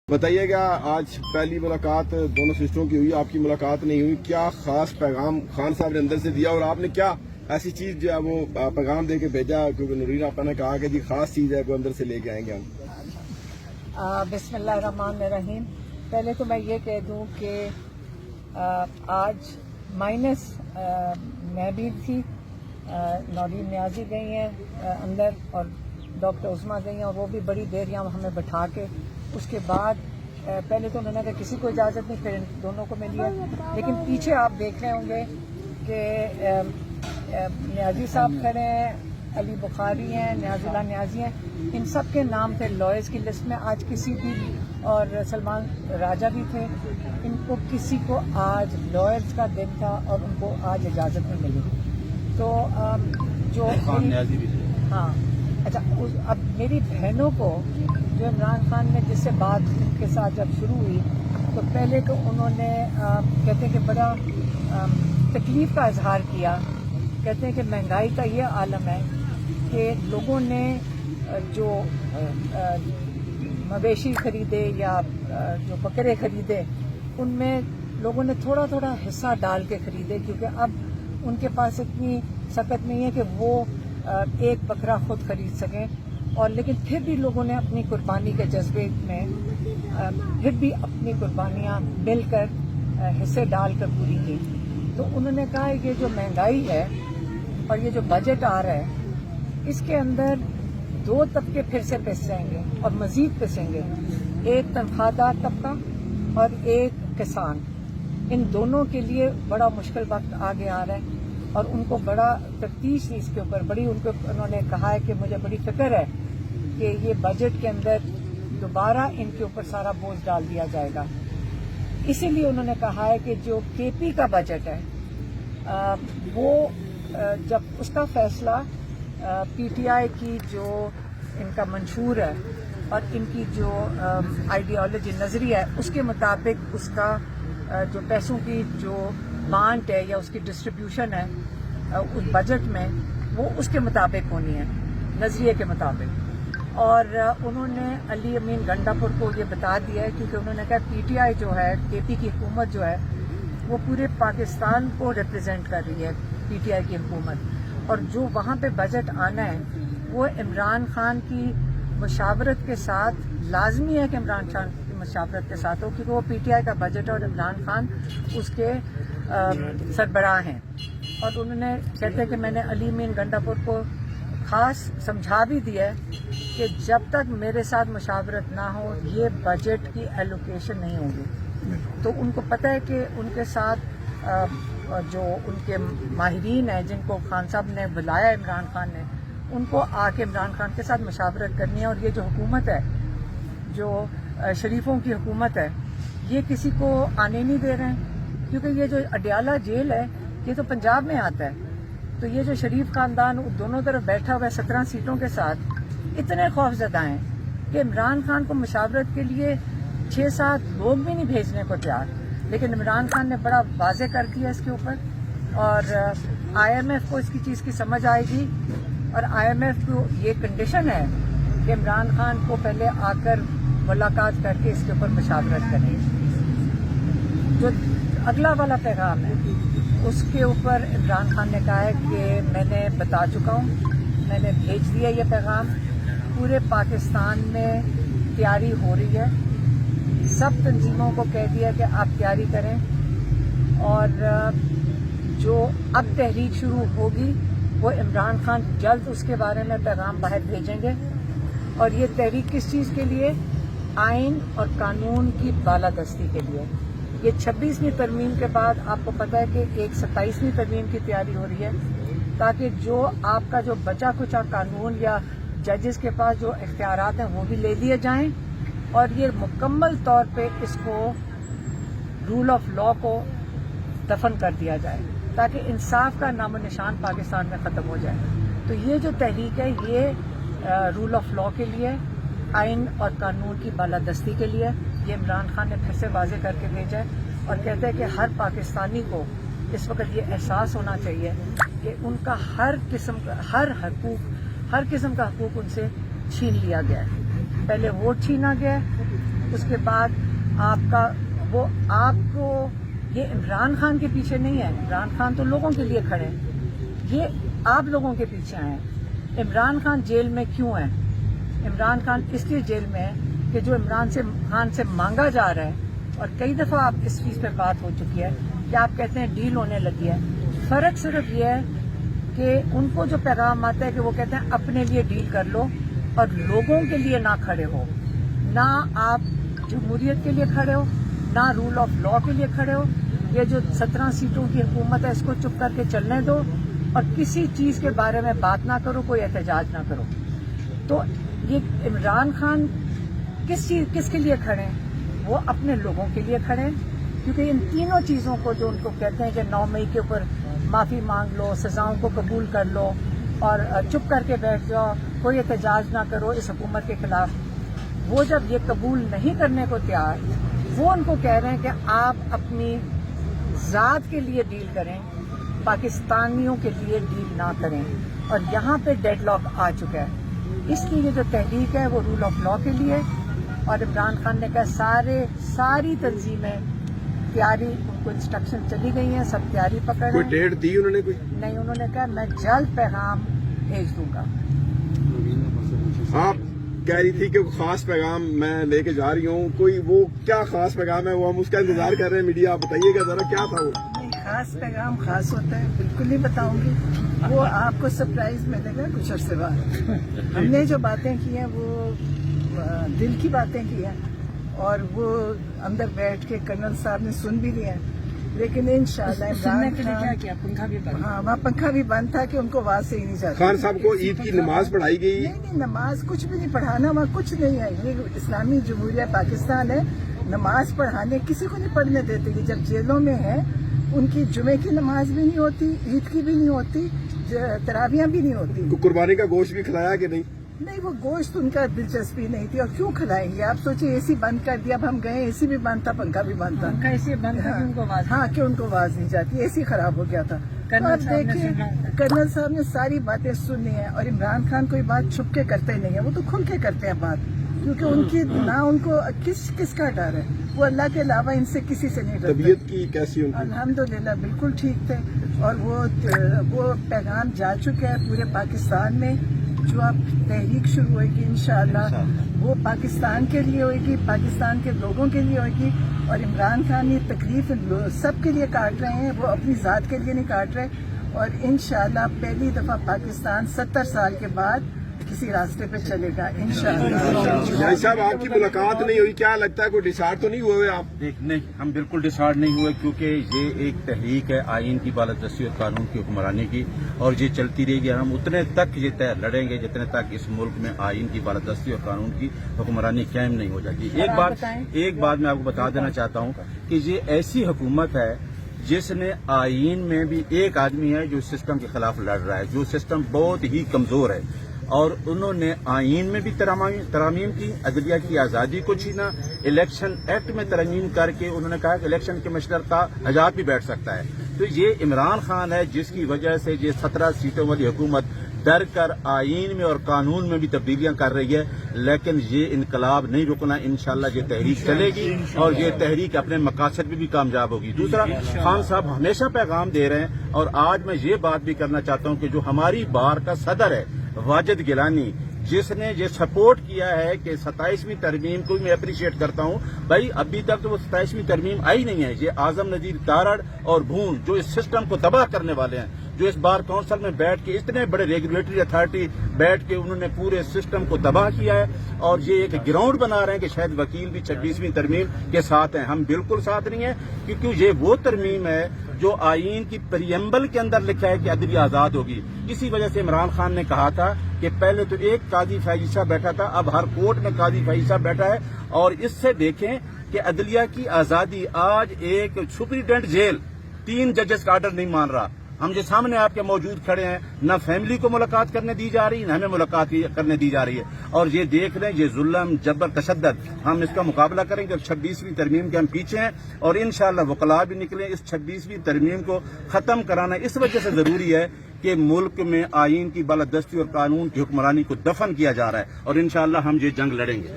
بتائیے گا آج پہلی ملاقات دونوں سسٹروں کی ہوئی، آپ کی ملاقات نہیں ہوئی، کیا خاص پیغام خان صاحب نے اندر سے دیا اور آپ نے کیا ایسی چیز جو ہے وہ پیغام دے کے بھیجا؟ کیونکہ نورین آپا نے کہا کہ جی خاص چیز ہے وہ اندر سے لے کے آئیں گے ہم۔ بسم اللہ الرحمن الرحیم۔ پہلے تو میں یہ کہہ دوں کہ آج مائنس میں بھی تھی، نورین نیازی گئی ہیں اندر اور ڈاکٹر عظمیٰ گئی ہیں، اور وہ بھی بڑی دیر یہاں ہمیں بٹھا کے اس کے بعد پہلے تو انہوں نے کہا کسی کو اجازت نہیں، پھر ان دونوں کو ملی ہے۔ لیکن پیچھے آپ دیکھ رہے ہوں گے کہ نیازی صاحب کھڑے ہیں، علی بخاری ہیں، نیاز اللہ نیازی ہیں، ان سب کے نام تھے لائرز کی لسٹ میں آج کسی بھی، اور سلمان راجہ بھی تھے۔ ان کو کسی کو آج لائرز کا دن تھا اور ان کو آج اجازت نہیں ملی۔ تو جو ہاں اچھا، اب میری بہنوں کو جو عمران خان نے جس سے بات ان کے ساتھ جب شروع ہوئی تو پہلے تو انہوں نے کہتے ہیں کہ بڑا تکلیف کا اظہار کیا، کہتے ہیں کہ مہنگائی کا یہ عالم ہے کہ لوگوں نے جو مویشی خریدے یا جو بکرے خریدے ان میں لوگوں نے تھوڑا تھوڑا حصہ ڈال کے خریدے، کیونکہ اب ان کے پاس اتنی سکت نہیں ہے کہ وہ ایک بکرا خود خرید سکیں، اور لیکن پھر بھی لوگوں نے اپنی قربانی کے جذبے میں پھر بھی اپنی قربانیاں مل کر حصے ڈال کر پوری کی۔ تو انہوں نے کہا کہ جو مہنگائی ہے اور یہ جو بجٹ آ رہا ہے اس کے اندر دو طبقے پھر سے پس جائیں گے اور مزید پسیں گے، ایک تنخواہ دار طبقہ اور ایک کسان۔ ان دونوں کے لیے بڑا مشکل وقت آگے آ رہا ہے اور ان کو بڑا تفتیش اس کے اوپر بڑی انہوں نے کہا ہے کہ مجھے بڑی فکر ہے کہ یہ بجٹ کے اندر دوبارہ ان کے اوپر سارا بوجھ ڈال دیا جائے گا۔ اسی لیے انہوں نے کہا ہے کہ جو کے پی کا بجٹ ہے وہ جب اس کا فیصلہ پی ٹی آئی کی جو ان کا منشور ہے اور ان کی جو آئیڈیالوجی نظریہ ہے اس کے مطابق اس کا جو پیسوں کی جو بانٹ ہے یا اس کی ڈسٹریبیوشن ہے اس بجٹ میں وہ اس کے مطابق ہونی ہے، نظریے کے مطابق۔ اور انہوں نے علی امین گنڈاپور کو یہ بتا دیا ہے، کیونکہ انہوں نے کہا پی ٹی آئی جو ہے، کے پی کی حکومت جو ہے وہ پورے پاکستان کو ریپرزینٹ کر رہی ہے، پی ٹی آئی کی حکومت، اور جو وہاں پہ بجٹ آنا ہے وہ عمران خان کی مشاورت کے ساتھ لازمی ہے کہ عمران خان کی مشاورت کے ساتھ ہو، کیونکہ وہ پی ٹی آئی کا بجٹ ہے اور عمران خان اس کے سربراہ ہیں۔ اور انہوں نے کہتے ہیں کہ میں نے علی امین گنڈاپور کو خاص سمجھا بھی دیا ہے کہ جب تک میرے ساتھ مشاورت نہ ہو یہ بجٹ کی ایلوکیشن نہیں ہوگی۔ تو ان کو پتہ ہے کہ ان کے ساتھ جو ان کے ماہرین ہیں جن کو خان صاحب نے بلایا عمران خان نے، ان کو آ کے عمران خان کے ساتھ مشاورت کرنی ہے، اور یہ جو حکومت ہے جو شریفوں کی حکومت ہے یہ کسی کو آنے نہیں دے رہے ہیں، کیونکہ یہ جو اڈیالہ جیل ہے یہ تو پنجاب میں آتا ہے، تو یہ جو شریف خاندان دونوں طرف بیٹھا ہوا ہے 17 سیٹوں کے ساتھ، اتنے خوف زدہ ہیں کہ عمران خان کو مشاورت کے لیے 6-7 لوگ بھی نہیں بھیجنے کو تیار۔ لیکن عمران خان نے بڑا واضح کر دیا اس کے اوپر، اور آئی ایم ایف کو اس کی چیز کی سمجھ آئے گی، اور آئی ایم ایف کو یہ کنڈیشن ہے کہ عمران خان کو پہلے آ کر ملاقات کر کے اس کے اوپر مشاورت کریں۔ جو اگلا والا پیغام ہے اس کے اوپر عمران خان نے کہا ہے کہ میں نے بتا چکا ہوں، میں نے بھیج دیا یہ پیغام، پورے پاکستان میں تیاری ہو رہی ہے، سب تنظیموں کو کہہ دیا کہ آپ تیاری کریں، اور جو اب تحریک شروع ہوگی وہ عمران خان جلد اس کے بارے میں پیغام باہر بھیجیں گے۔ اور یہ تحریک کس چیز کے لیے؟ آئین اور قانون کی بالادستی کے لیے۔ یہ 26ویں ترمیم کے بعد آپ کو پتہ ہے کہ ایک 27ویں ترمیم کی تیاری ہو رہی ہے، تاکہ جو آپ کا جو بچا کچا قانون یا ججز کے پاس جو اختیارات ہیں وہ بھی لے لیے جائیں، اور یہ مکمل طور پہ اس کو رول آف لا کو دفن کر دیا جائے، تاکہ انصاف کا نام و نشان پاکستان میں ختم ہو جائے۔ تو یہ جو تحریک ہے یہ رول آف لا کے لیے، آئین اور قانون کی بالادستی کے لیے، یہ عمران خان نے پھر سے واضح کر کے بھیجا ہے، اور کہتے ہیں کہ ہر پاکستانی کو اس وقت یہ احساس ہونا چاہیے کہ ان کا ہر قسم کا حقوق ان سے چھین لیا گیا ہے۔ پہلے ووٹ چھینا گیا ہے، اس کے بعد آپ کا وہ آپ کو یہ عمران خان کے پیچھے نہیں ہے. عمران خان تو لوگوں کے لیے کھڑے ہیں, یہ آپ لوگوں کے پیچھے آئے ہیں. عمران خان جیل میں کیوں ہے؟ عمران خان اس لیے جیل میں ہے کہ جو عمران خان سے مانگا جا رہا ہے, اور کئی دفعہ آپ اس چیز پہ بات ہو چکی ہے کہ آپ کہتے ہیں ڈیل ہونے لگی ہے. فرق صرف یہ ہے کہ ان کو جو پیغام آتا ہے کہ وہ کہتے ہیں اپنے لیے ڈیل کر لو اور لوگوں کے لیے نہ کھڑے ہو. نہ آپ جمہوریت کے لیے کھڑے ہو, نہ رول آف لا کے لیے کھڑے ہو. یہ جو 17 سیٹوں کی حکومت ہے اس کو چپ کر کے چلنے دو اور کسی چیز کے بارے میں بات نہ کرو, کوئی احتجاج نہ کرو. تو یہ عمران خان کس کے لیے کھڑے ہیں؟ وہ اپنے لوگوں کے لیے کھڑے ہیں, کیونکہ ان تینوں چیزوں کو جو ان کو کہتے ہیں کہ 9 مئی کے اوپر معافی مانگ لو, سزاؤں کو قبول کر لو اور چپ کر کے بیٹھ جاؤ, کوئی احتجاج نہ کرو اس حکومت کے خلاف, وہ جب یہ قبول نہیں کرنے کو تیار, وہ ان کو کہہ رہے ہیں کہ آپ اپنی ذات کے لیے ڈیل کریں, پاکستانیوں کے لیے ڈیل نہ کریں. اور یہاں پہ ڈیڈ لاک آ چکا ہے. اس لیے یہ جو تحریک ہے وہ رول آف لا کے لیے, اور عمران خان نے کہا ساری تنظیمیں تیاری, ان کو انسٹرکشن چلی گئی ہیں, سب تیاری پکڑ کوئی ہیں. ڈیٹ دی انہوں نے کوئی؟ نہیں, انہوں نے کہا میں جلد پیغام بھیج دوں گا. آپ کہہ رہی تھی کہ خاص پیغام میں لے کے جا رہی ہوں, کوئی وہ کیا خاص پیغام ہے وہ ہم اس کا انتظار کر رہے ہیں میڈیا, آپ بتائیے گا ذرا کیا تھا وہ؟ خاص پیغام خاص ہوتا ہے, بالکل نہیں بتاؤں گی, وہ آپ کو سرپرائز ملے گا کچھ عرصے بعد. ہم نے جو باتیں کی ہیں وہ دل کی باتیں کی ہیں, اور وہ اندر بیٹھ کے کرنل صاحب نے سن بھی لیا ہے. لیکن انشاءاللہ عمران خان, ہاں وہاں پنکھا بھی بند تھا کہ ان کو آواز سے ہی نہیں جاتی. خان صاحب کو عید کی نماز پڑھائی گئی؟ نہیں, نماز کچھ بھی نہیں پڑھانا, وہاں کچھ نہیں ہے. یہ اسلامی جمہوریہ پاکستان ہے, نماز پڑھانے کسی کو نہیں پڑھنے دیتے. کہ جب جیلوں میں ہے ان کی جمعے کی نماز بھی نہیں ہوتی, عید کی بھی نہیں ہوتی, تراویاں بھی نہیں ہوتی. قربانی کا گوشت بھی کھلایا کہ نہیں؟ نہیں, وہ گوشت ان کا دلچسپی نہیں تھی, اور کیوں کھلائیں گے. آپ سوچیں اے سی بند کر دیا, اب ہم گئے اے سی بھی بند تھا, پنکھا بھی بند تھا. ایسے بند کر ان کو آواز, ہاں کہ ان کو آواز نہیں جاتی, اے سی خراب ہو گیا تھا. اب دیکھیے کرنل صاحب نے ساری باتیں سننی ہیں, اور عمران خان کوئی بات چھپ کے کرتے نہیں ہیں, وہ تو کھل کے کرتے ہیں بات, کیونکہ ان کی نہ ان کو کس کا ڈر ہے. وہ اللہ کے علاوہ ان سے کسی سے نہیں ڈرتے. طبیعت کی کیسی ان کی؟ الحمدللہ بالکل ٹھیک تھے, اور وہ پیغام جا چکا ہے پورے پاکستان میں. جو اب تحریک شروع ہوئے گی انشاءاللہ وہ پاکستان کے لیے ہوئے گی, پاکستان کے لوگوں کے لیے ہوئے گی. اور عمران خان یہ تکلیف سب کے لیے کاٹ رہے ہیں, وہ اپنی ذات کے لیے نہیں کاٹ رہے. اور انشاءاللہ پہلی دفعہ پاکستان 70 سال کے بعد کسی راستے پہ چلے گا انشاءاللہ. بھائی صاحب آپ کی ملاقات نہیں ہوئی, کیا لگتا ہے کوئی ڈیسائیڈ تو نہیں ہوئے آپ؟ نہیں, ہم بالکل ڈیسائیڈ نہیں ہوئے, کیونکہ یہ ایک تحریک ہے آئین کی بالادستی اور قانون کی حکمرانی کی, اور یہ چلتی رہے گی. ہم اتنے تک یہ لڑیں گے جتنے تک اس ملک میں آئین کی بالادستی اور قانون کی حکمرانی قائم نہیں ہو جاتی. ایک بات میں آپ کو بتا دینا چاہتا ہوں کہ یہ ایسی حکومت ہے جس نے آئین میں بھی ایک آدمی ہے جو سسٹم کے خلاف لڑ رہا ہے, جو سسٹم بہت ہی کمزور ہے, اور انہوں نے آئین میں بھی ترامیم کی, عدلیہ کی آزادی کو چھینا, الیکشن ایکٹ میں ترمیم کر کے انہوں نے کہا کہ الیکشن کمشنر کا حجات بھی بیٹھ سکتا ہے. تو یہ عمران خان ہے جس کی وجہ سے یہ 17 سیٹوں والی حکومت ڈر کر آئین میں اور قانون میں بھی تبدیلیاں کر رہی ہے. لیکن یہ انقلاب نہیں رکنا, انشاءاللہ یہ تحریک چلے گی, اور یہ تحریک اپنے مقاصد میں بھی کامیاب ہوگی. دوسرا, خان صاحب ہمیشہ پیغام دے رہے ہیں, اور آج میں یہ بات بھی کرنا چاہتا ہوں کہ جو ہماری بار کا صدر ہے واجد گیلانی, جس نے یہ سپورٹ کیا ہے کہ 27ویں ترمیم کو میں اپریشیٹ کرتا ہوں. بھائی ابھی تک تو وہ 27ویں ترمیم آئی نہیں ہے. یہ اعظم نذیر تارڑ اور بھون جو اس سسٹم کو تباہ کرنے والے ہیں, جو اس بار کونسل میں بیٹھ کے اتنے بڑے ریگولیٹری اتھارٹی بیٹھ کے انہوں نے پورے سسٹم کو تباہ کیا ہے, اور یہ ایک گراؤنڈ بنا رہے ہیں کہ شاید وکیل بھی 26ویں ترمیم کے ساتھ ہیں. ہم بالکل ساتھ نہیں ہیں, کیونکہ یہ وہ ترمیم ہے جو آئین کی پریمبل کے اندر لکھا ہے کہ عدلیہ آزاد ہوگی. اسی وجہ سے عمران خان نے کہا تھا کہ پہلے تو ایک قاضی فیضی صاحب بیٹھا تھا, اب ہر کورٹ میں قاضی فیضی صاحب بیٹھا ہے. اور اس سے دیکھیں کہ عدلیہ کی آزادی, آج ایک سپرنٹینڈنٹ جیل 3 ججز کا آرڈر نہیں مان رہا. ہم جو سامنے آپ کے موجود کھڑے ہیں, نہ فیملی کو ملاقات کرنے دی جا رہی, نہ ہمیں ملاقات کرنے دی جا رہی ہے. اور یہ دیکھ لیں, یہ ظلم, جبر, تشدد, ہم اس کا مقابلہ کریں گے. 26ویں ترمیم کے ہم پیچھے ہیں, اور انشاءاللہ وکلاء بھی نکلیں. اس 26ویں ترمیم کو ختم کرانا اس وجہ سے ضروری ہے کہ ملک میں آئین کی بالادستی اور قانون کی حکمرانی کو دفن کیا جا رہا ہے, اور انشاءاللہ ہم یہ جنگ لڑیں گے.